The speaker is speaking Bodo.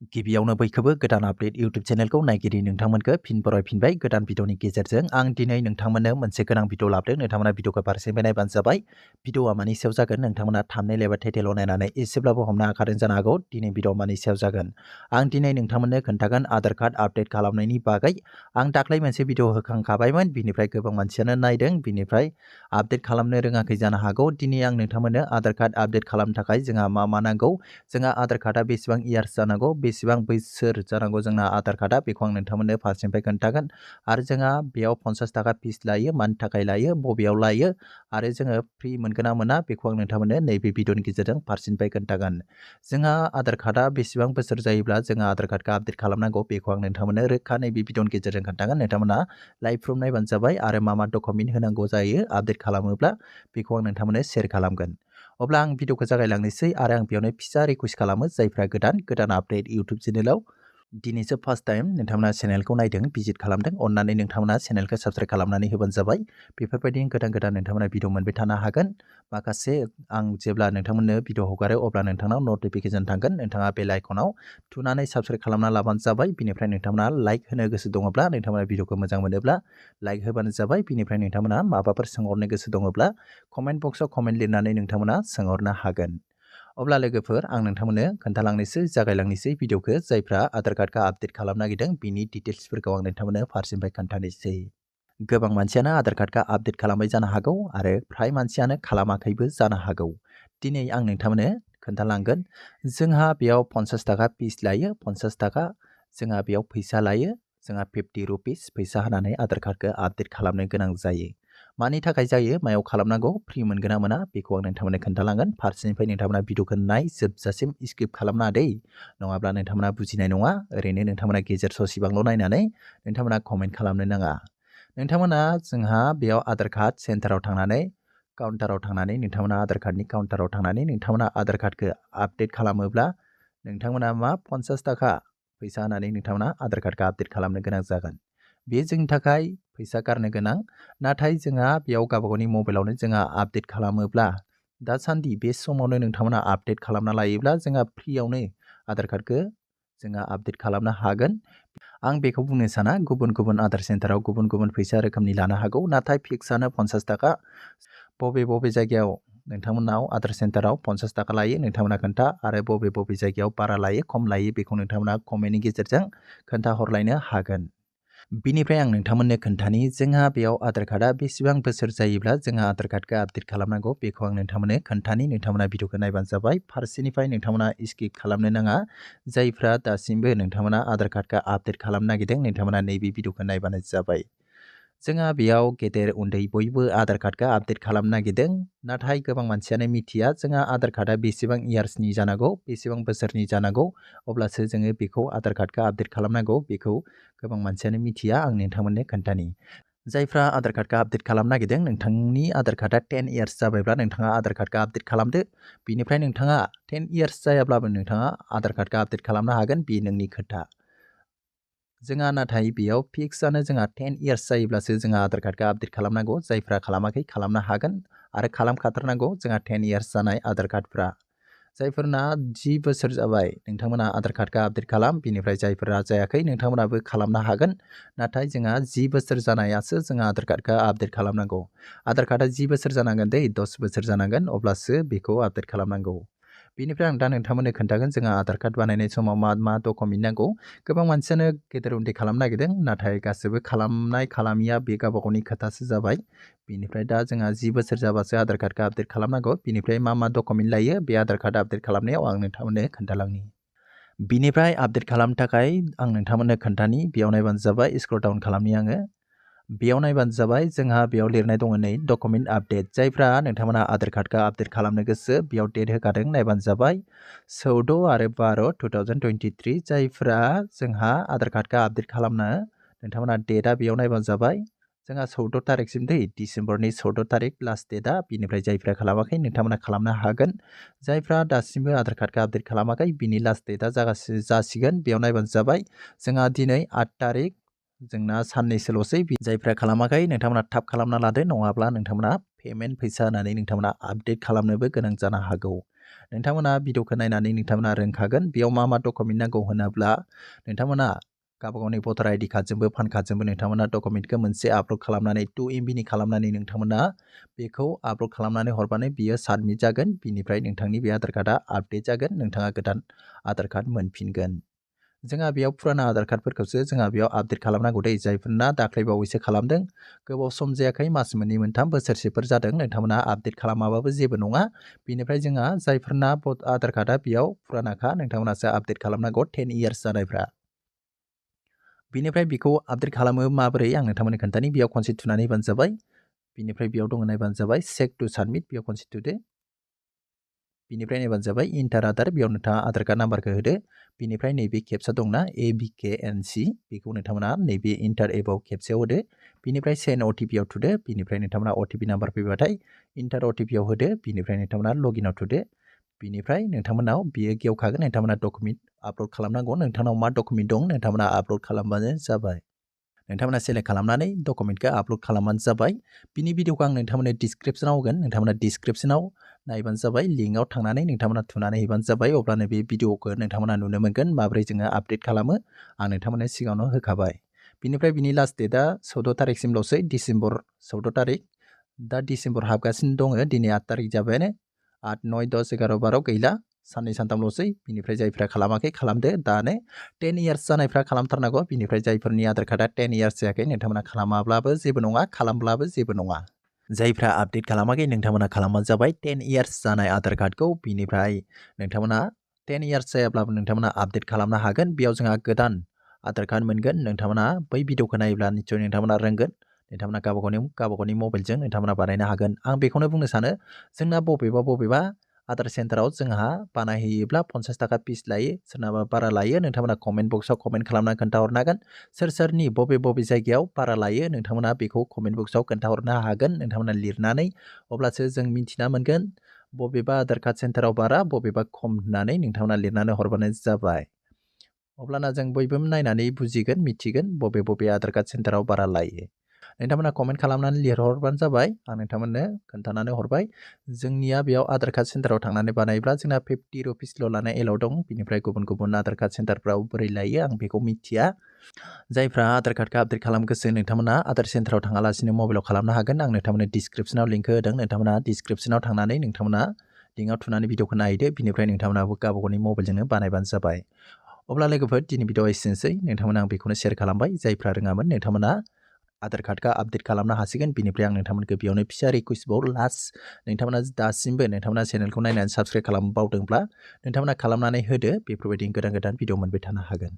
गिबियावनो बयखौबो गोदान आपडेट इउट्यूब चेनेलखौ नायगिरि नोंथांमोनखौ फिन बरायफिनबाय गोदान भिडिअनि गेजेरजों आं दिनै नोंथांमोननो मोनसे गोनां भिडिअ लाबोदों नोंथांमोना भिडिअखौ फारसेनिफ्राय नायबानो जाबाय भिडिअआ मानि सायाव जागोन नोंथांमोना थाम्बनेल एबा टाइटेलाव नायनानै एसेब्लाबो हमनो हाखादों जानो हागौ दिनै भिडिअ मानि सायाव जागोन आं दिनै नोंथांमोननो खोन्थागोन आधार कार्ड आपडेट खालामनायनि बागै आं दाख्लै मोनसे भिडिअ होखांखाबायमोन बिनिफ्राय गोबां मानसियानो नायदों बिनिफ्राय आपडेट खालामनो रोङाखै जानो हागौ दिनै आं नोंथांमोननो आधार कार्ड आपडेट खालामनो थाखाय जोंहा मा नांगौ जोंहा आधार कार्डआ बेसेबां इयार्स जानांगौ बेसेबां बैसोर जानांगौ जोंना आधार कार्डआ बेखौ आं नोंथांमोननो फारसेनिफ्राय खोन्थागोन आरो जोंहा बेयाव 50 थाखा फिस लायो मानि थाखाय लायो बबेयाव लायो आरो जोङो फ्रि मोनगोन ना मोना बेखौ आं नोंथांमोननो नैबे भिडिअनि गेजेरजों फारसेनिफ्राय खोन्थागोन जोंहा आधार कार्डआ बेसेबां बोसोर जायोब्ला जोंहा आधार कार्डखौ आपडेट खालामनांगौ बेखौ आं नोंथांमोननो रोखा नैबे भिडिअनि गेजेरजों खोन्थागोन नोंथांमोना लाइभ प्रुफ नायबानो जाबाय आरो मा डकुमेन्ट होनांगौ जायो आपडेट खालामोब्ला बेखौ आं नोंथांमोननो शेयार खालामगोन अब्ला आं भिडिअखौ जागायलांनोसै आरो आं बेयावनो फिसा रिक्वेस्ट खालामो जायफ्रा गोदान आपडेट इउट्यूब चेनेलाव दिनैसो फार्स्ट टाइम नोंथांमोना चेनेलखौ नायदों भिजिट खालामदों अन्नानै नोंथांमोना चेनेलखौ साबस्क्राइब खालामनानै होबानो जाबाय बेफोरबायदि गोदान नोंथांमोना भिडिअ मोनबाय थानो हागोन माखासे आं जेब्ला नोंथांमोननो भिडिअ हगारो अब्ला नोंथांनाव नटिफिकेसन थांगोन नोंथाङा बेल आइकनाव थुनानै साबस्क्राइब खालामना लाबानो जाबाय बिनिफ्राय नोंथांमोना लाइक होनो गोसो दङब्ला नोंथांमोना भिडिअखौ मोजां मोनोब्ला लाइक होबानो जाबाय बिनिफ्राय नोंथांमोना माबाफोर सोंहरनो गोसो दङब्ला कमेन्ट बक्सआव कमेन्ट लिरनानै नोंथांमोना सोंहरनो हागोन अब्ला लोगोफोर आं नोंथांमोननो खोन्थालांनोसै जागायलांनोसै भिडिअखौ जायफ्रा आधार कार्डखौ आपडेट खालामनो नागिरदों बिनि डिटेल्सफोरखौ आं नोंथांमोननो फारसेनिफ्राय खोन्थानोसै गोबां मानसियानो आधार कार्डखौ आपडेट खालामबाय जानो हागौ आरो फ्राय मानसियानो खालामाखैबो जानो हागौ दिनै आं नोंथांमोननो खोन्थालांगोन जोंहा बेयाव 50 थाखा फिस लायो 50 थाखा जोंहा बेयाव फैसा लायो जोंहा 50 रुपिस फैसा होनानै आधार कार्डखौ आपडेट खालामनो गोनां जायो मानि थाखाय जायो मायाव खालामनांगौ फ्रि मोनगोन ना मोना बेखौ आं नोंथांमोननो खोन्थालांगोन फारसेनिफ्राय नोंथांमोना भिडिअखौ नाय जोबजासिम स्किप खालामना दै नङाब्ला नोंथांमोना बुजिनाय नङा ओरैनो नोंथांमोना गेजेर ससेबांल' नायनानै नोंथांमोना कमेन्ट खालामनो नाङा नोंथांमोना जोंहा बेयाव आधार कार्ड सेन्टाराव थांनानै काउन्टाराव थांनानै नोंथांमोना आधार कार्डनि काउन्टाराव थांनानै नोंथांमोना आधार कार्डखौ आपडेट खालामोब्ला नोंथांमोना 50 थाखा फैसा होनानै नोंथांमोना आधार कार्डखौ आपडेट खालामनो गोनां जागोन बे जोंनि थाखाय फैसा गारनो गोनां नाथाय जोंहा बेयाव गावबागावनि मबाइलावनो जोंहा आपडेट खालामोब्ला दासान्दि बे समावनो नोंथांमोना आपडेट खालामना लायोब्ला जोंहा फ्रियावनो आधार कार्डखौ जोंहा आपडेट खालामनो हागोन आं बेखौ बुंनो साना गुबुन आधार सेन्टाराव गुबुन फैसा रोखोमनि लानो हागौ नाथाय फिक्सआनो 50 थाखा बबे जायगायाव नोंथांमोनाव आधार सेन्टाराव 50 थाखा लायो नोंथांमोना खोन्था आरो बबे जायगायाव बारा लायो खम लायो बेखौ नोंथांमोना कमेन्टनि गेजेरजों खोन्थाहरलायनो हागोन बिनिफ्राय आं नोंथांमोननो खोन्थानि जोंहा बेयाव आधार कार्डआ बेसेबां बोसोर जायोब्ला जोंहा आधार कार्डखौ आपडेट खालामनांगौ बेखौ आं नोंथांमोननो खोन्थानि नोंथांमोना भिडिअखौ नायबानो जाबाय फारसेनिफ्राय नोंथांमोना स्किप खालामनो नाङा जायफ्रा दासिमबो नोंथांमोना आधार कार्डखौ आपडेट खालामनो नागिरदों नोंथांमोना नैबे भिडिअखौ नायबानो जाबाय जोंहा बेयाव गेदेर उन्दै बयबो आधार कार्डखौ आपडेट खालामनो नागिरदों नाथाय गोबां मानसियानो मिथिया जोंहा आधार कार्डआ बेसेबां इयार्सनि जानांगौ बेसेबां बोसोरनि जानांगौ अब्लासो जोङो बेखौ आधार कार्डखौ आपडेट खालामनांगौ बेखौ गोबां मानसियानो मिथिया आं नोंथांमोननो खोन्थानि जायफ्रा आधार कार्डखौ आपडेट खालामनो नागिरदों नोंथांनि आधार कार्डआ 10 इयार्स जाबायब्ला नोंथाङा आधार कार्डखौ आपडेट खालामदो बिनिफ्राय नोंथाङा 10 इयार्स जायाब्लाबो नोंथाङा आधार कार्डखौ आपडेट खालामनो हागोन बे नोंनि खोथा जोंहा नाथाय बेयाव फिक्सआनो जोंहा 10 इयार्स जायोब्लासो जोंहा आधार कार्डखौ आपडेट खालामनांगौ जायफ्रा खालामाखै खालामनो हागोन आरो खालामखाथारनांगौ जोंहा 10 इयार्स जानाय आधार कार्डफ्रा जायफोरना 10 बोसोर जाबाय नोंथांमोना आधार कार्डखौ आपडेट खालाम बिनिफ्राय जायफोरा जायाखै नोंथांमोनाबो खालामनो हागोन नाथाय जोंहा 10 बोसोर जानायासो जोंहा आधार कार्डखौ आपडेट खालामनांगौ आधार कार्डआ 10 बोसोर जानांगोन दै 10 बोसोर जानांगोन अब्लासो बेखौ आपडेट खालामनांगौ बिनिफ्राय आं दा नोंथांमोननो खोन्थागोन जोंहा आधार कार्ड बानायनाय समाव मा डकुमेन्ट नांगौ गोबां मानसियानो गेदेर उन्दै खालामनो नागिरदों नाथाय गासैबो खालामनाय खालामिया बे गावबागावनि खोथासो जाबाय बिनिफ्राय दा जोंहा 10 बोसोर जाबासो आधार कार्डखौ आपडेट खालामनांगौ बिनिफ्राय मा डकुमेन्ट लायो बे आधार कार्ड आपडेट खालामनायाव आं नोंथांमोननो खोन्थालांनि बिनिफ्राय आपडेट खालामनो थाखाय आं नोंथांमोननो खोन्थानि बेयाव नायबानो जाबाय स्क्रल डाउन खालामनि आङो बेयाव नायबानो जाबाय जोंहा बेयाव लिरनाय दङ नै डकुमेन्ट आपडेट जायफ्रा नोंथांमोना आधार कार्डखौ आपडेट खालामनो गोसो बेयाव डेट होखादों नायबानो जाबाय 14 आरो 12 2023 जायफ्रा जोंहा आधार कार्डखौ आपडेट खालामनो नोंथांमोना डेटआ बेयाव नायबानो जाबाय जोंहा 14 तारिखसिम दै डिसेम्बरनि 14 तारिख लास्ट डेटआ बिनिफ्राय जायफ्रा खालामाखै नोंथांमोना खालामनो हागोन जायफ्रा दासिमबो आधार कार्डखौ आपडेट खालामाखै बिनि लास्ट डेटआ जासिगोन बेयाव नायबानो जाबाय जोंहा दिनै 8 तारिख जोंना साननैसोल'सै जायफ्रा खालामाखै नोंथांमोना थाब खालामना लादो नङाब्ला नोंथांमोना पेमेन्ट फैसा होनानै नोंथांमोना आपडेट खालामनोबो गोनां जानो हागौ नोंथांमोना भिडिअखौ नायनानै नोंथांमोना रोंखागोन बेयाव मा डकुमेन्ट नांगौ होनोब्ला नोंथांमोना गावबा-गावनि भटार आइडि कार्डजोंबो पान कार्डजोंबो नोंथांमोना डकुमेन्टखौ मोनसे आपल'ड खालामनानै 2 MBनि खालामनानै नोंथांमोना बेखौ आपल'ड खालामनानै हरबानो बियो साबमिट जागोन बिनिफ्राय नोंथांनि बे आधार कार्डआ आपडेट जागोन नोंथाङा गोदान आधार कार्ड मोनफिनगोन जोंहा बेयाव पुराना आधार कार्डफोरखौसो जोंहा बेयाव आपडेट खालामनांगौ दै जायफोरना दाख्लैबावैसो खालामदों गोबाव सम जायाखै मास मोननै मोनथाम बोसोरसेफोर जादों नोंथांमोना आपडेट खालामाबाबो जेबो नङा बिनिफ्राय जोंहा जायफोरना आधार कार्डआ बेयाव पुरानाखा नोंथांमोनासो आपडेट खालामनांगौ 10 इयार्स जानायफ्रा बिनिफ्राय बेखौ आपडेट खालामो माबोरै आं नोंथांमोननो खोन्थानि बेयाव खनसे थुनानै होबानो जाबाय बिनिफ्राय बेयाव दङ नायबानो जाबाय चेक टु साबमिट बेयाव खनसे थुदो बिनिफ्राय नायबानो जाबाय इन्टार आधार बेयाव नोंथाङा आधार कार्ड नाम्बारखौ होदो बिनिफ्राय नैबे खेबसा दंना ABKNC बेखौ नोंथांमोना नैबे इन्टार एबाव खेबसेयाव होदो बिनिफ्राय सेन्ड OTP आव थुदो बिनिफ्राय नोंथांमोना OTP नाम्बार फैबाथाय इन्टार OTP आव होदो बिनिफ्राय नोंथांमोना लगिनआव थुदो बिनिफ्राय नोंथांमोनाव बियो गेवखागोन नोंथांमोना डकुमेन्ट आपल'ड खालामनांगौ नोंथांनाव मा डकुमेन्ट दं नोंथांमोना आपल'ड खालामबानो जाबाय नोंथांमोना सेलेक्ट खालामनानै डकुमेन्टखौ आपल'ड खालामबानो जाबाय बिनि भिडिअखौ आं नोंथांमोननो डिसक्रिप्सनाव होगोन नोंथांमोना डिसक्रिप्सनाव नायबानो जाबाय लिंकआव थांनानै नोंथांमोना थुनानै हैबानो जाबाय अब्लानो बे भिडिअखौ नोंथांमोना नुनो मोनगोन माबोरै जोङो आपडेट खालामो आं नोंथांमोननो सिगाङावनो होखाबाय बिनिफ्राय बिनि लास्ट डेटआ 14 तारिखसिमल'सै डिसेम्बर 14 तारिख दा डिसेम्बर हाबगासिनो दङ दिनै 8 तारिख जाबायानो 8, 9, 10, 11, 12 गैला साननै सानथामल'सै बिनिफ्राय जायफ्रा खालामाखै खालामदो दानो 10 इयार्स जानायफ्रा खालामथारनांगौ बिनिफ्राय जायफोरनि आधार कार्डआ 10 इयार्स जायाखै नोंथांमोना खालामाब्लाबो जेबो नङा खालामब्लाबो जेबो नङा जायफ्रा आपडेट खालामाखै नोंथांमोना खालामबानो जाबाय 10 इयार्स जानाय आधार कार्डखौ बिनिफ्राय नोंथांमोना 10 इयार्स जायाब्लाबो नोंथांमोना आपडेट खालामनो हागोन बेयाव जोंहा गोदान आधार कार्ड मोनगोन नोंथांमोना बै भिडिअखौ नायोब्ला निश्चय नोंथांमोना रोंगोन नोंथांमोना गावबा-गावनि मबाइलजों नोंथांमोना बानायनो हागोन आं बेखौनो बुंनो सानो जोंना बबेबा आधार सेन्टाराव जोंहा बानायहैयोब्ला 50 थाखा फिस लायो सोरनाबा बारा लायो नोंथांमोना कमेन्ट बक्सआव कमेन्ट खालामना खोन्थाहरनो हागोन सोरनि बबे जायगायाव बारा लायो नोंथांमोना बेखौ कमेन्ट बक्सआव खोन्थाहरनो हागोन नोंथांमोना लिरनानै अब्लासो जों मिन्थिना मोनगोन बबेबा आधार कार्ड सेन्टाराव बारा बबेबा खम होननानै नोंथांमोना लिरनानै हरबानो जाबाय अब्लाना जों बयबो नायनानै बुजिगोन मिथिगोन बबे आधार कार्ड सेन्टाराव बारा लायो नोंथांमोना कमेन्ट खालामनानै लिरहरबानो जाबाय आं नोंथांमोननो खोन्थानानै हरबाय जोंनिया बेयाव आधार कार्ड सेन्टाराव थांनानै बानायब्ला जोंना 50 रुपिसल' लानाय एलाव दं बिनिफ्राय गुबुन आधार कार्ड सेन्टारफ्राव बोरै लायो आं बेखौ मिथिया जायफ्रा आधार कार्डखौ आपडेट खालामनो गोसो नोंथांमोना आधार सेन्टाराव थाङालासिनो मबाइलाव खालामनो हागोन आं नोंथांमोननो डिसक्रिप्सनाव लिंकखौ होदों नोंथांमोना डिसक्रिप्सनाव थांनानै नोंथांमोना लिंकआव थुनानै भिडिअखौ नायदो बिनिफ्राय नोंथांमोनाबो गावबा-गावनि मबाइलजोंनो बानायबानो जाबाय अब्ला लोगोफोर दिनै भिडिअ एसेनोसै नोंथांमोना आं बेखौनो शेयार खालामबाय जायफ्रा रोङामोन नोंथांमोना आधार कार्डखौ आपडेट खालामनो हासिगोन बिनिफ्राय आं नोंथांमोनखौ बेयावनो फिसा रिक्वेस्टबाव लास्ट नोंथांमोना दासिमबो नोंथांमोना चेनेलखौ नायनानै साबस्क्राइब खालामबावदोंब्ला नोंथांमोना खालामनानै होदो बेफोरबायदि गोदान भिडिअ मोनबाय थानो हागोन